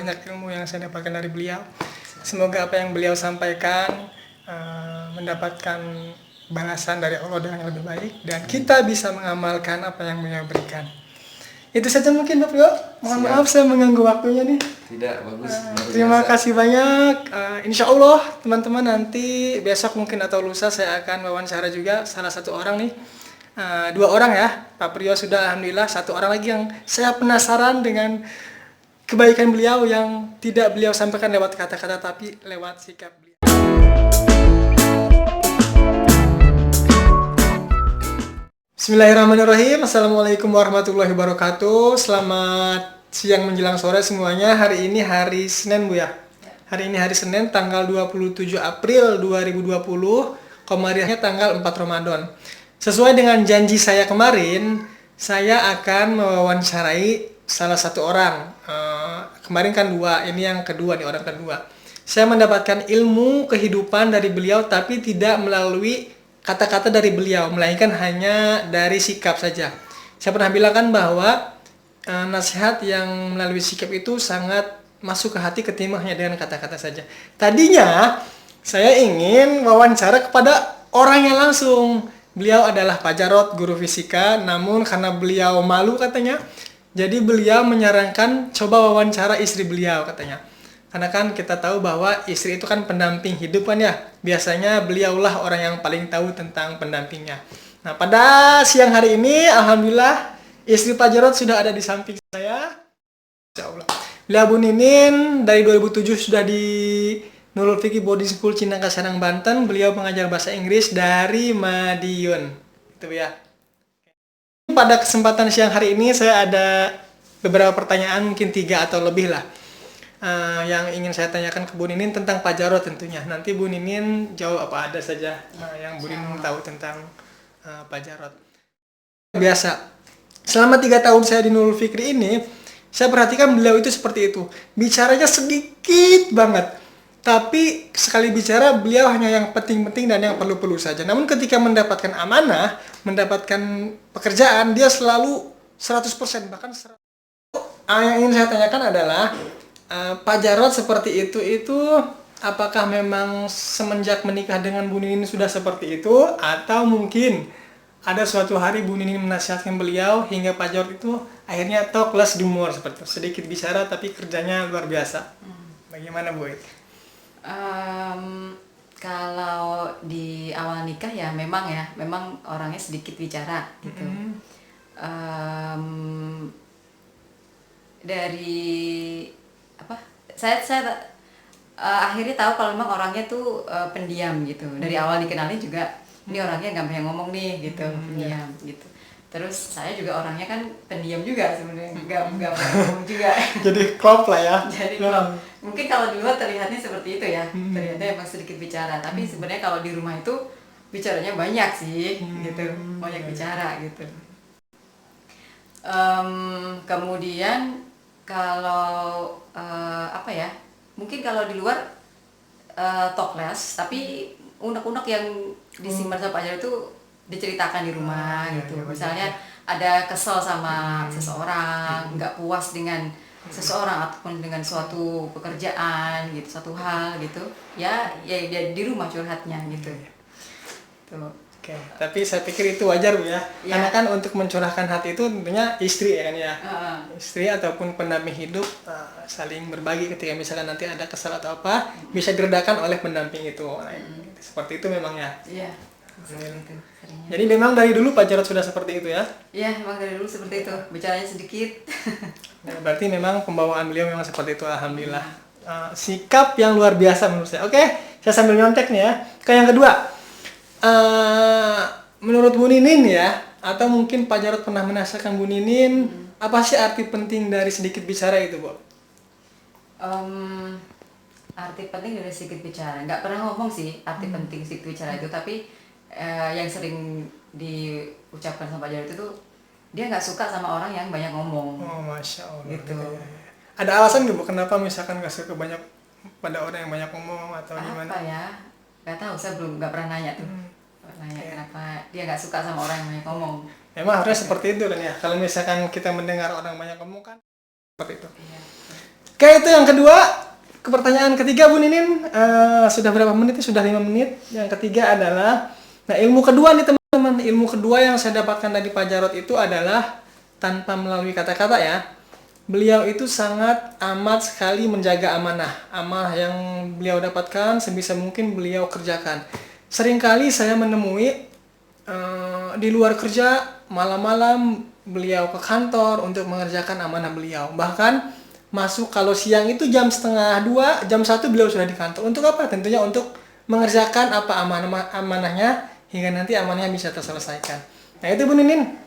banyak ilmu yang saya dapatkan dari beliau. Semoga apa yang beliau sampaikan mendapatkan balasan dari Allah dengan yang lebih baik dan kita bisa mengamalkan apa yang beliau berikan. Itu saja mungkin Bapak Yo. Mohon maaf saya mengganggu waktunya nih. Tidak, bagus. Terima kasih banyak. Insya Allah teman-teman nanti besok mungkin atau lusa saya akan wawancara juga salah satu orang nih. 2 orang ya. Pak Priyo sudah alhamdulillah, 1 orang lagi yang saya penasaran dengan kebaikan beliau yang tidak beliau sampaikan lewat kata-kata tapi lewat sikap beliau. Bismillahirrahmanirrahim. Assalamualaikum warahmatullahi wabarakatuh. Selamat siang menjelang sore semuanya. Hari ini hari Senin Bu ya. Hari ini hari Senin tanggal 27 April 2020. Komariahnya tanggal 4 Ramadan. Sesuai dengan janji saya kemarin, saya akan mewawancarai salah satu orang. Kemarin kan 2, ini yang kedua nih, orang kedua. Saya mendapatkan ilmu kehidupan dari beliau tapi tidak melalui kata-kata dari beliau, melainkan hanya dari sikap saja. Saya pernah bilang kan bahwa nasihat yang melalui sikap itu sangat masuk ke hati ketimbang hanya dengan kata-kata saja. Tadinya saya ingin wawancara kepada orangnya langsung. Beliau adalah Pak Jarod, guru fisika, namun karena beliau malu katanya, jadi beliau menyarankan coba wawancara istri beliau katanya. Karena kan kita tahu bahwa istri itu kan pendamping hidup kan ya. Biasanya beliaulah orang yang paling tahu tentang pendampingnya. Nah, pada siang hari ini alhamdulillah istri Pak Jarod sudah ada di samping saya. Insyaallah. Beliau Bu Ninin dari 2007 sudah di Nurul Fikri Boarding School Cinangka Serang Banten. Beliau pengajar bahasa Inggris dari Madiun. Itu ya. Pada kesempatan siang hari ini saya ada beberapa pertanyaan, mungkin 3 atau lebih lah. Yang ingin saya tanyakan ke Bu Ninin tentang Pak Jarod tentunya. Nanti Bu Ninin jawab apa ada saja yang Bu Ninin tahu tentang Pak Jarod. Biasa, selama 3 tahun saya di Nurul Fikri ini, saya perhatikan beliau itu seperti itu. Bicaranya sedikit banget. Tapi sekali bicara beliau hanya yang penting-penting dan yang perlu-perlu saja. Namun ketika mendapatkan amanah, mendapatkan pekerjaan, dia selalu 100%, bahkan 100%. Yang ingin saya tanyakan adalah Pak Jarod seperti itu apakah memang semenjak menikah dengan Bu Ninin sudah seperti itu, atau mungkin ada suatu hari Bu Ninin menasihatkan beliau hingga Pak Jarod itu akhirnya talk less do more seperti itu, sedikit bicara tapi kerjanya luar biasa. Bagaimana Bu? Kalau di awal nikah ya memang orangnya sedikit bicara gitu. Dari apa? Saya akhirnya tahu kalau memang orangnya tuh pendiam gitu. Dari awal dikenalin juga ini orangnya nggak banyak ngomong nih gitu, pendiam gitu. Terus saya juga orangnya kan pendiam juga sebenarnya, nggak banyak ngomong juga. Jadi klop lah ya. Jadi klop. Mungkin kalau di luar terlihatnya seperti itu ya, terlihatnya emang sedikit bicara. Tapi sebenarnya kalau di rumah itu bicaranya banyak sih, gitu, banyak bicara gitu. Kemudian kalau apa ya, mungkin kalau di luar talk less, tapi unek-unek yang disimpan sama Pak Jarod itu diceritakan di rumah gitu. Misalnya ada kesel sama seseorang, nggak puas dengan seseorang ataupun dengan suatu pekerjaan gitu, suatu hal gitu, ya di rumah curhatnya gitu. Tuh. Oke, tapi saya pikir itu wajar Bu ya. Karena kan untuk mencurahkan hati itu tentunya istri ya kan ya. Istri ataupun pendamping hidup saling berbagi ketika misalkan nanti ada kesal atau apa, bisa diredakan oleh pendamping itu. Nah, seperti itu memang ya. Iya. Itu, jadi memang dari dulu Pak Jarod sudah seperti itu ya? Iya, memang dari dulu seperti itu. Bicaranya sedikit. Nah, berarti memang pembawaan beliau memang seperti itu, alhamdulillah. Sikap yang luar biasa menurut saya. Oke, saya sambil nyontek nih ya. Ke yang kedua. Menurut Bu Ninin ya, atau mungkin Pak Jarod pernah menasihatkan Bu Ninin, apa sih arti penting dari sedikit bicara itu, Bu? Arti penting dari sedikit bicara, nggak pernah ngomong sih arti penting sedikit bicara itu, tapi yang sering diucapkan sama Pak Jarod itu dia nggak suka sama orang yang banyak ngomong. Oh, Masya Allah. Gitu. Ada alasan nggak Bu kenapa misalkan nggak suka banyak pada orang yang banyak ngomong atau gimana? Apa ya? Nggak tahu, saya nggak pernah nanya tuh. Kenapa dia nggak suka sama orang yang banyak ngomong. Memang harusnya seperti itu kan ya. Kalau misalkan kita mendengar orang banyak ngomong kan seperti itu. Iya. Oke, Oke, itu yang kedua. Pertanyaan ketiga Bu Ninin, sudah berapa menit? Sudah 5 menit. Yang ketiga adalah, nah ilmu kedua nih teman-teman. Ilmu kedua yang saya dapatkan dari Pak Jarod itu adalah tanpa melalui kata-kata ya. Beliau itu sangat amat sekali menjaga amanah. Amanah yang beliau dapatkan sebisa mungkin beliau kerjakan. Seringkali saya menemui di luar kerja malam-malam beliau ke kantor untuk mengerjakan amanah beliau. Bahkan masuk kalau siang itu jam setengah 2, jam 1 beliau sudah di kantor. Untuk apa? Tentunya untuk mengerjakan apa amanahnya hingga nanti amanahnya bisa terselesaikan. Nah itu Bu Ninin.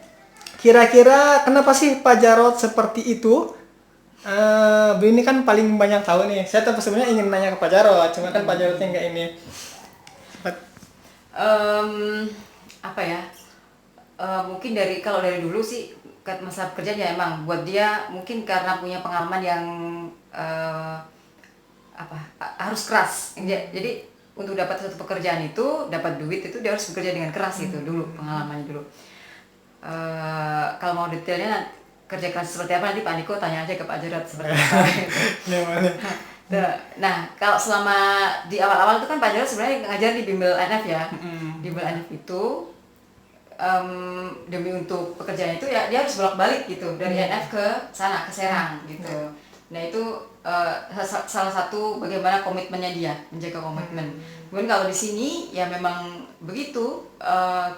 Kira-kira kenapa sih Pak Jarod seperti itu? Bu ini kan paling banyak tahu nih. Saya tuh sebenarnya ingin nanya ke Pak Jarod, cuma kan Pak Jarodnya nggak ini. Apa ya? Mungkin kalau dari dulu sih masa kerjanya emang buat dia mungkin karena punya pengalaman yang harus keras. Jadi untuk dapat satu pekerjaan itu, dapat duit itu dia harus bekerja dengan keras itu dulu pengalamannya dulu. Kalau mau detailnya kerja keras seperti apa nanti Pak Niko tanya aja ke Pak Jarod seperti apa gitu. Nah kalau selama di awal-awal itu kan Pak Jarod sebenarnya ngajar di Bimbel NF ya. Di Bimbel NF itu demi untuk pekerjaan itu ya dia harus bolak-balik gitu dari NF ke sana ke Serang gitu. Nah itu salah satu bagaimana komitmennya dia menjaga komitmen. Kemudian kalau di sini ya memang begitu,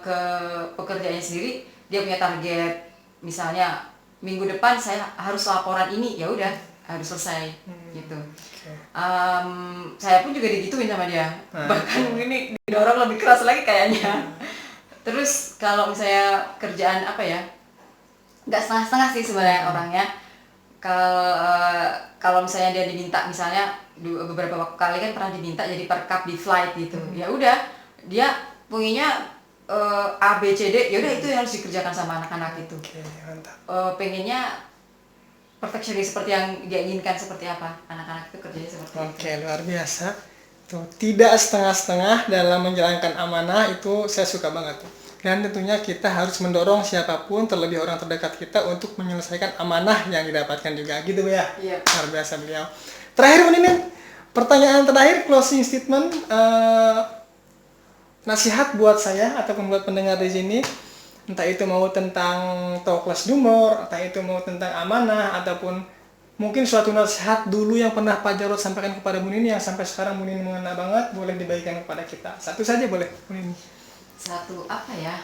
ke pekerjaannya sendiri dia punya target, misalnya minggu depan saya harus laporan ini, ya udah harus selesai gitu. Saya pun juga digituin sama dia, bahkan ini didorong lebih keras lagi kayaknya. Terus kalau misalnya kerjaan apa ya, nggak setengah-setengah sih sebenarnya orangnya. Kalau misalnya dia diminta, misalnya beberapa kali kan pernah diminta jadi perkap di flight gitu, ya udah dia punya A B C D, ya udah itu yang harus dikerjakan sama anak-anak itu. Mantap. Pengennya perfeksionis seperti yang dia inginkan, seperti apa anak-anak itu kerjanya seperti itu. Oke, luar biasa. Tuh, tidak setengah-setengah dalam menjalankan amanah, itu saya suka banget. Dan tentunya kita harus mendorong siapapun, terlebih orang terdekat kita, untuk menyelesaikan amanah yang didapatkan juga. Gitu Bu ya? Iya. Luar biasa beliau. Terakhir Bu Ninin, pertanyaan terakhir, closing statement, nasihat buat saya ataupun buat pendengar di sini, entah itu mau tentang Talkless Dumor, entah itu mau tentang amanah, ataupun mungkin suatu nasihat dulu yang pernah Pak Jarod sampaikan kepada Bu Nini yang sampai sekarang Bu Nini mengena banget, boleh dibagikan kepada kita. Satu saja boleh Bu Nini. Satu apa ya?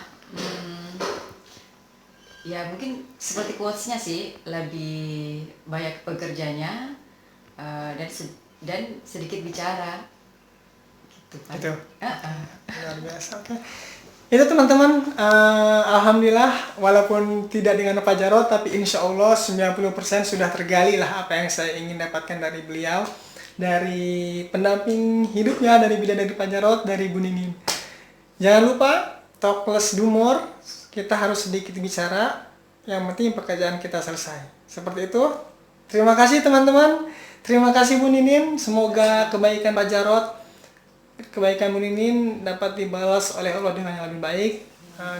Ya mungkin seperti quotes-nya sih, lebih banyak pekerjanya dan sedikit bicara. Gitu kan. Itu. Luar biasa. Oke. Itu teman-teman, alhamdulillah walaupun tidak dengan Pak Jarod, tapi insya Allah 90% sudah tergali lah apa yang saya ingin dapatkan dari beliau, dari pendamping hidupnya, dari bidadari Pak Jarod, dari Bu Ninin. Jangan lupa Talkless Dumor, kita harus sedikit bicara, yang penting pekerjaan kita selesai. Seperti itu. Terima kasih teman-teman, terima kasih Bu Ninin, semoga kebaikan Pak Jarod, kebaikan Bu Ninin dapat dibalas oleh Allah dengan yang lebih baik,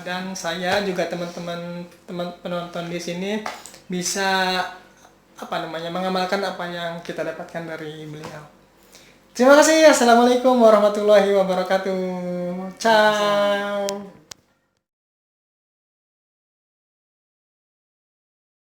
dan saya juga teman-teman penonton di sini bisa mengamalkan apa yang kita dapatkan dari beliau. Terima kasih. Assalamualaikum warahmatullahi wabarakatuh. Ciao.